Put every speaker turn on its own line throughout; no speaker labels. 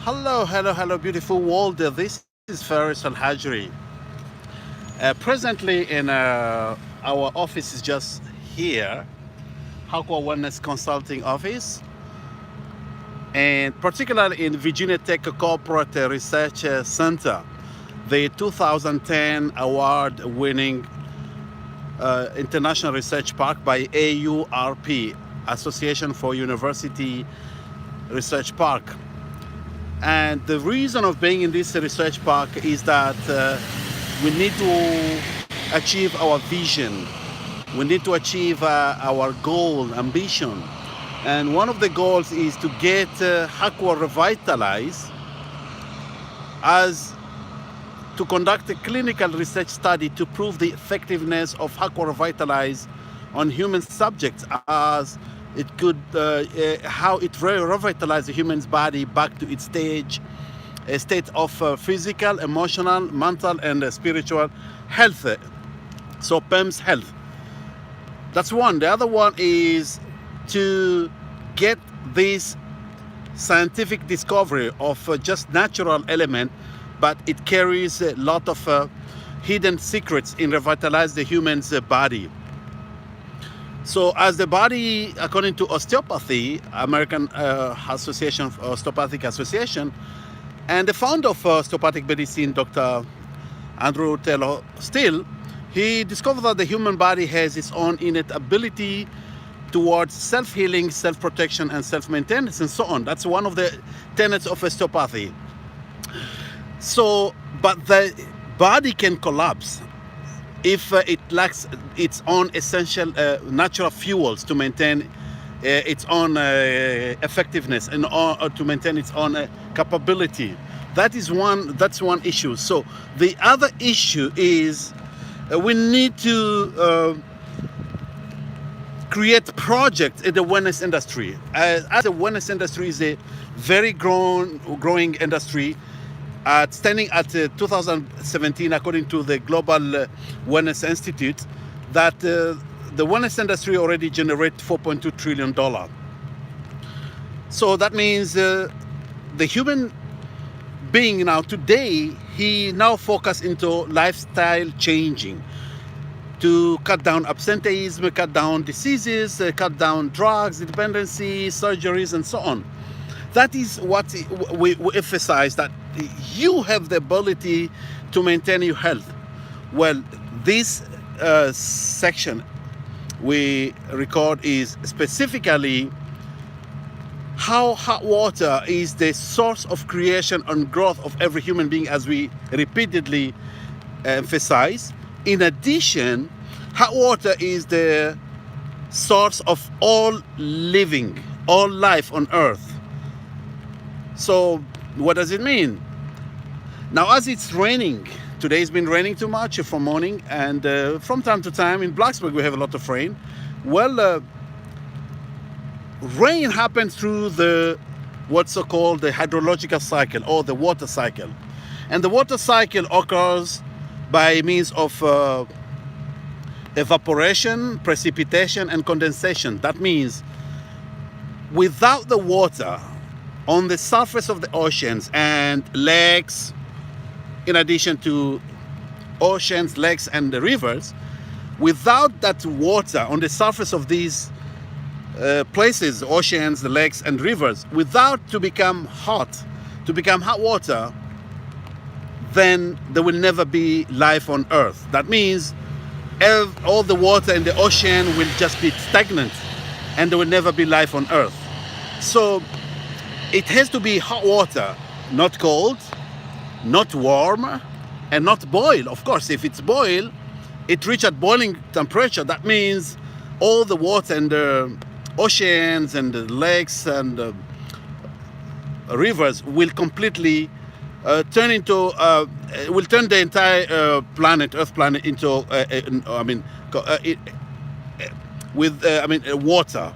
Hello, beautiful world. This is Faris AlHajri. Presently, in our office is just here, Hakwa Wellness Consulting Office, and particularly in Virginia Tech Corporate Research Center, the 2010 award-winning International Research Park by AURP, Association for University Research Park. And the reason of being in this research park is that we need to achieve our vision. We need to achieve our goal, ambition. And one of the goals is to get Hakwa revitalized as to conduct a clinical research study to prove the effectiveness of Hakwa revitalized on human subjects, as it could, how it revitalizes the human's body back to its a state of physical, emotional, mental, and spiritual health. So PEMS health. That's one. The other one is to get this scientific discovery of just natural element, but it carries a lot of hidden secrets in revitalize the human's body. So as the body, according to osteopathy, American Association of Osteopathic Association, and the founder of osteopathic medicine, Dr. Andrew Taylor Still, he discovered that the human body has its own innate ability towards self-healing, self-protection, and self-maintenance, and so on. That's one of the tenets of osteopathy. So, but the body can collapse if it lacks its own essential natural fuels to maintain its own effectiveness and to maintain its own capability. That's one issue. So the other issue is we need to create projects in the wellness industry. As the wellness industry is a very growing industry, standing at 2017, according to the Global Wellness Institute, that the wellness industry already generates $4.2 trillion. So that means the human being now today, he now focus into lifestyle changing to cut down absenteeism, cut down diseases, cut down drugs, dependency, surgeries, and so on. That is what we emphasize, that you have the ability to maintain your health. Well, this section we record is specifically how hot water is the source of creation and growth of every human being, as we repeatedly emphasize. In addition, hot water is the source of all living, all life on earth. So what does it mean? Now, as it's raining, today's been raining too much from morning, and from time to time in Blacksburg we have a lot of rain. Well, rain happens through the what's so-called the hydrological cycle, or the water cycle. And the water cycle occurs by means of evaporation, precipitation, and condensation. That means without the water on the surface of the oceans and lakes, in addition to oceans, lakes, and the rivers, without that water on the surface of these places, oceans, the lakes, and rivers, without to become hot water, then there will never be life on earth. That means all the water in the ocean will just be stagnant, and there will never be life on earth. So it has to be hot water, not cold, not warm, and not boil. Of course, if it's boil, it reaches at boiling temperature. That means all the water in the oceans and the lakes and the rivers will completely turn the entire Earth planet into water.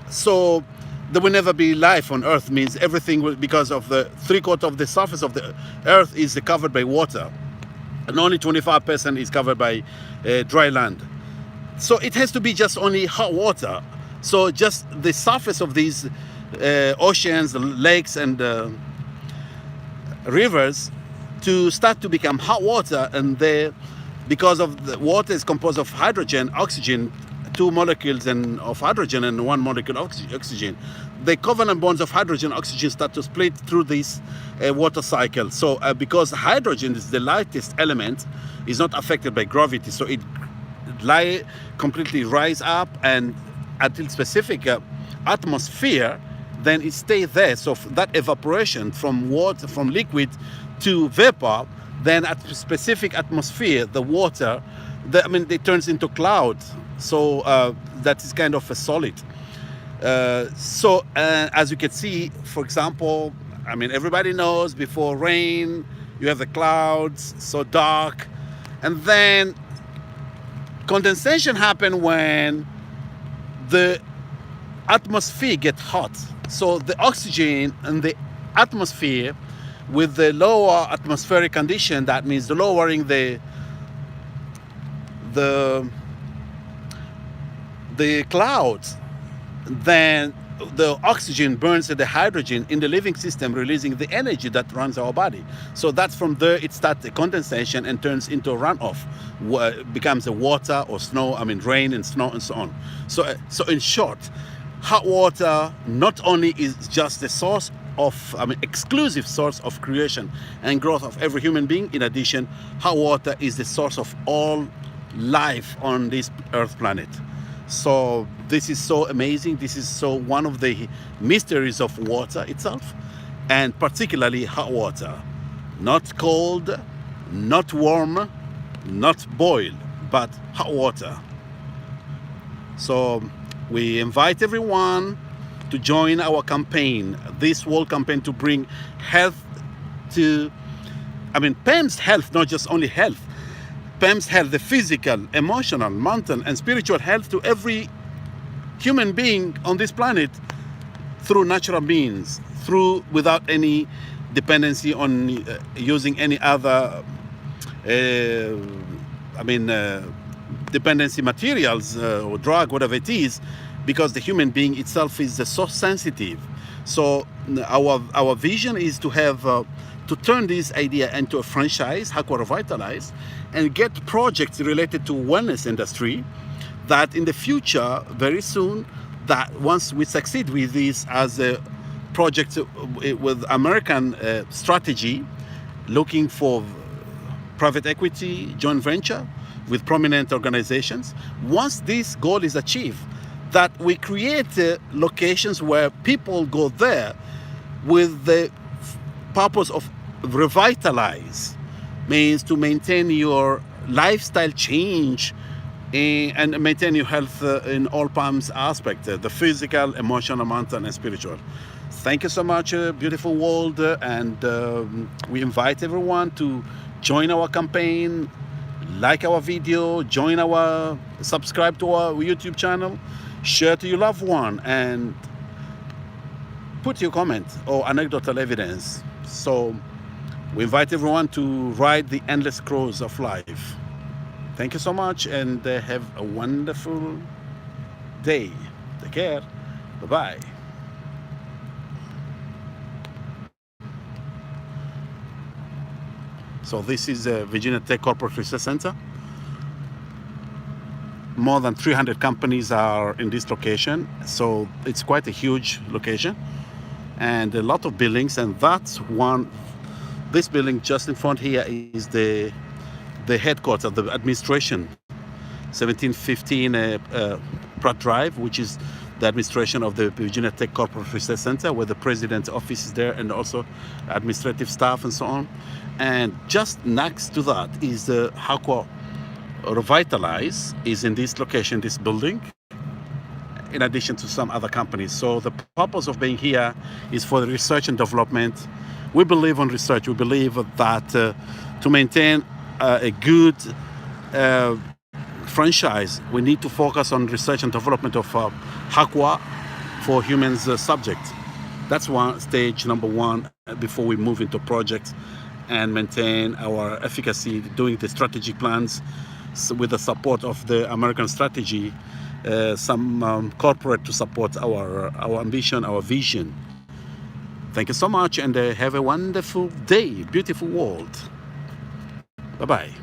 So there will never be life on Earth. Means everything will, because of the 3/4 of the surface of the Earth is covered by water, and only 25% is covered by dry land. So it has to be just only hot water. So just the surface of these oceans, lakes, and rivers to start to become hot water, and because of the water is composed of hydrogen, oxygen, two molecules of hydrogen and one molecule of oxygen. The covalent bonds of hydrogen and oxygen start to split through this water cycle. So because hydrogen is the lightest element, is not affected by gravity, so it completely rise up and until specific atmosphere, then it stays there. So that evaporation from water, from liquid to vapor, then at specific atmosphere, the water, it turns into cloud. So that is kind of a solid. As you can see, for example, everybody knows before rain, you have the clouds, so dark, and then condensation happens when the atmosphere gets hot. So the oxygen in the atmosphere with the lower atmospheric condition, that means the lowering the clouds, then the oxygen burns the hydrogen in the living system, releasing the energy that runs our body. So that's from there it starts the condensation and turns into runoff, becomes the water or snow, rain and snow and so on. So in short, hot water not only is just the source of, exclusive source of creation and growth of every human being. In addition, hot water is the source of all life on this earth planet. So this is so amazing. This is so one of the mysteries of water itself, and particularly hot water. Not cold, not warm, not boiled, but hot water. So we invite everyone to join our campaign, this world campaign to bring health to, PEM's health, not just only health, PEM's health, the physical, emotional, mental, and spiritual health to every human being on this planet through natural means, without any dependency on using any other, dependency materials or drug, whatever it is, because the human being itself is so sensitive. So our vision is to have to turn this idea into a franchise, Hakwa Revitalize, and get projects related to wellness industry, that in the future, very soon, that once we succeed with this as a project with American strategy, looking for private equity, joint venture with prominent organizations, once this goal is achieved, that we create locations where people go there with the purpose of revitalize, means to maintain your lifestyle change and maintain your health in all PAM's aspects, the physical, emotional, mental, and spiritual. Thank you so much, beautiful world, and we invite everyone to join our campaign, like our video, subscribe to our YouTube channel, share to your loved one, and put your comment or anecdotal evidence. So we invite everyone to ride the endless cruise of life. Thank you so much, and have a wonderful day. Take care. Bye-bye. So this is Virginia Tech Corporate Research Center. More than 300 companies are in this location, so it's quite a huge location and a lot of buildings. And that's one, this building just in front here is the headquarters of the administration, 1715 Pratt Drive, which is the administration of the Virginia Tech Corporate Research Center, where the president's office is there and also administrative staff and so on. And just next to that is the Hakwa Revitalize is in this location, this building, in addition to some other companies. So the purpose of being here is for the research and development. We believe on research. We believe that to maintain a good franchise, we need to focus on research and development of Hakwa for humans subject. That's one stage, number one, before we move into projects and maintain our efficacy, doing the strategic plans. So with the support of the American strategy, some corporate to support our ambition, our vision. Thank you so much, and have a wonderful day, beautiful world. Bye-bye.